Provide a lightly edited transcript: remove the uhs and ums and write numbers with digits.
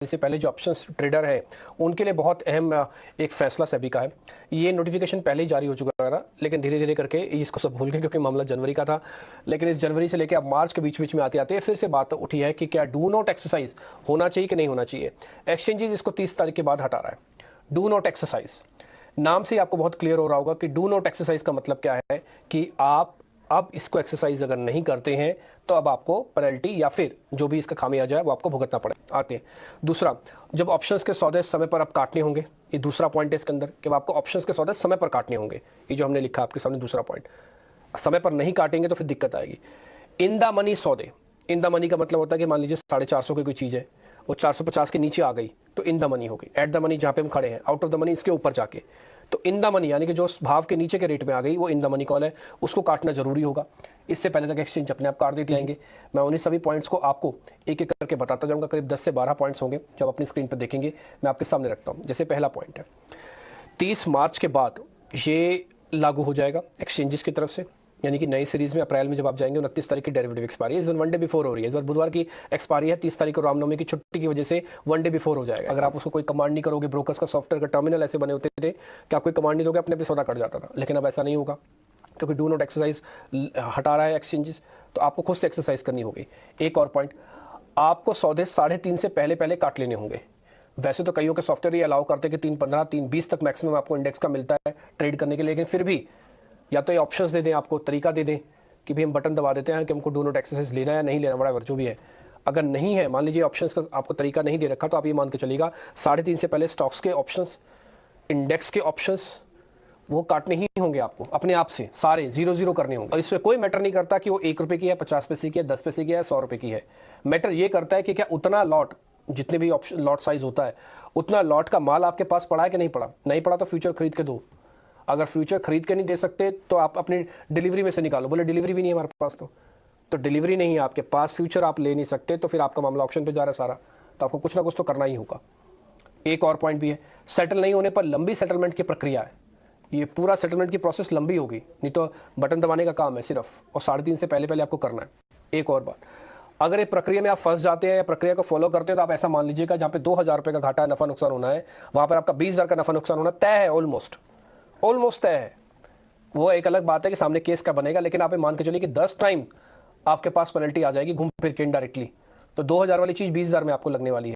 से पहले जो ऑप्शंस ट्रेडर है उनके लिए बहुत अहम एक फैसला सेबी का है। ये नोटिफिकेशन पहले ही जारी हो चुका था, लेकिन धीरे धीरे करके इसको सब भूल गए क्योंकि मामला जनवरी का था। लेकिन इस जनवरी से लेकर अब मार्च के बीच बीच में आते आते फिर से बात उठी है कि क्या डू नॉट एक्सरसाइज होना चाहिए कि नहीं होना चाहिए। एक्सचेंजेस इसको 30 तारीख के बाद हटा रहा है। डू नॉट एक्सरसाइज नाम से ही आपको बहुत क्लियर हो रहा होगा कि डू नॉट एक्सरसाइज का मतलब क्या है कि आप अब इसको एक्सरसाइज अगर नहीं करते हैं तो अब आपको पेनल्टी या फिर जो भी इसका खामी आ जाए वो आपको भुगतना पड़े आते हैं। दूसरा, जब ऑप्शंस के सौदे समय पर आप काटने होंगे, ये दूसरा पॉइंट है इसके अंदर कि आपको ऑप्शंस के सौदे समय पर काटने होंगे। ये जो हमने लिखा आपके सामने दूसरा पॉइंट, समय पर नहीं काटेंगे तो फिर दिक्कत आएगी। इन द मनी सौदे, इन द मनी का मतलब होता है कि मान लीजिए 450 की कोई चीज़ है, वो 450 के नीचे आ गई तो इन द मनी हो गई। एट द मनी जहाँ पे हम खड़े हैं, आउट ऑफ द मनी इसके ऊपर जाके, तो इन द मनी यानी कि जो भाव के नीचे के रेट में आ गई वो इन द मनी कॉल है, उसको काटना जरूरी होगा। इससे पहले तक एक्सचेंज अपने आप काट देते जाएंगे। मैं उन्हीं सभी पॉइंट्स को आपको एक एक करके बताता जाऊंगा। करीब 10 से 12 पॉइंट्स होंगे जो आप अपनी स्क्रीन पर देखेंगे, मैं आपके सामने रखता हूं। जैसे पहला पॉइंट है 30 मार्च के बाद ये लागू हो जाएगा एक्सचेंजेस की तरफ से, यानी कि नई सीरीज में अप्रैल में जब आप जाएंगे 29 तारीख की डेरिवेटिव एक्सपायरी, इस वन डे बिफोर हो रही है। इस बार बुधवार की एक्सपायरी है, 30 तारीख को रामनवमी की छुट्टी की वजह से वन डे बिफोर हो जाएगा। अगर आप उसको कोई कमांड नहीं करोगे, ब्रोकर्स का सॉफ्टवेयर का टर्मिनल ऐसे बने होते थे कि आप कोई कमांड नहीं दोगे अपने पे सौदा कट जाता था, लेकिन अब ऐसा नहीं होगा क्योंकि डू नॉट एक्सरसाइज हटा रहा है एक्सचेंजेस, तो आपको खुद से एक्सरसाइज करनी होगी। एक और पॉइंट, आपको सौदे 3:30 से पहले पहले काट लेने होंगे। वैसे तो कईयों के सॉफ्टवेयर ये अलाउ करते हैं कि 3:15 3:20 तक मैक्सिमम आपको इंडेक्स का मिलता है ट्रेड करने के लिए, लेकिन फिर भी या तो ये ऑप्शंस दे दें, आपको तरीका दे दें कि भाई हम बटन दबा देते हैं कि हमको डू नॉट एक्सरसाइज लेना है या नहीं लेना, बराबर जो भी है। अगर नहीं है, मान लीजिए ऑप्शंस का आपको तरीका नहीं दे रखा, तो आप ये मान के चलिएगा 3:30 से पहले स्टॉक्स के ऑप्शंस, इंडेक्स के ऑप्शंस वो काटने ही होंगे आपको अपने आप से, सारे 0-0 करने होंगे। और इसमें कोई मैटर नहीं करता कि वो 1 रुपये की है, 50 पैसे की है, 10 पैसे की है, 100 रुपये की है। मैटर ये करता है कि क्या उतना लॉट, जितने भी ऑप्शन लॉट साइज होता है, उतना लॉट का माल आपके पास पड़ा है कि नहीं पड़ा। नहीं पड़ा तो फ्यूचर खरीद के दो। अगर फ्यूचर खरीद के नहीं दे सकते तो आप अपनी डिलीवरी में से निकालो। बोले डिलीवरी भी नहीं है हमारे पास, तो डिलीवरी नहीं है आपके पास, फ्यूचर आप ले नहीं सकते, तो फिर आपका मामला ऑप्शन पे जा रहा है सारा, तो आपको कुछ ना कुछ तो करना ही होगा। एक और पॉइंट भी है, सेटल नहीं होने पर लंबी सेटलमेंट की प्रक्रिया है। ये पूरा सेटलमेंट की प्रोसेस लंबी होगी, नहीं तो बटन दबाने का काम है सिर्फ, और 3:30 से पहले पहले आपको करना है। एक और बात, अगर एक प्रक्रिया में आप फंस जाते हैं या प्रक्रिया को फॉलो करते हैं, तो आप ऐसा मान लीजिएगा जहाँ पे 2,000 रुपये का घाटा नफा नुकसान होना है, वहाँ पर आपका 20,000 का नफा नुकसान होना तय है। ऑलमोस्ट तय है। वो एक अलग बात है कि सामने केस का बनेगा, लेकिन आप मान के चलिए कि 10 टाइम आपके पास पेनल्टी आ जाएगी घूम फिर के इनडायरेक्टली, तो 2,000 वाली चीज़ 20,000 में आपको लगने वाली है।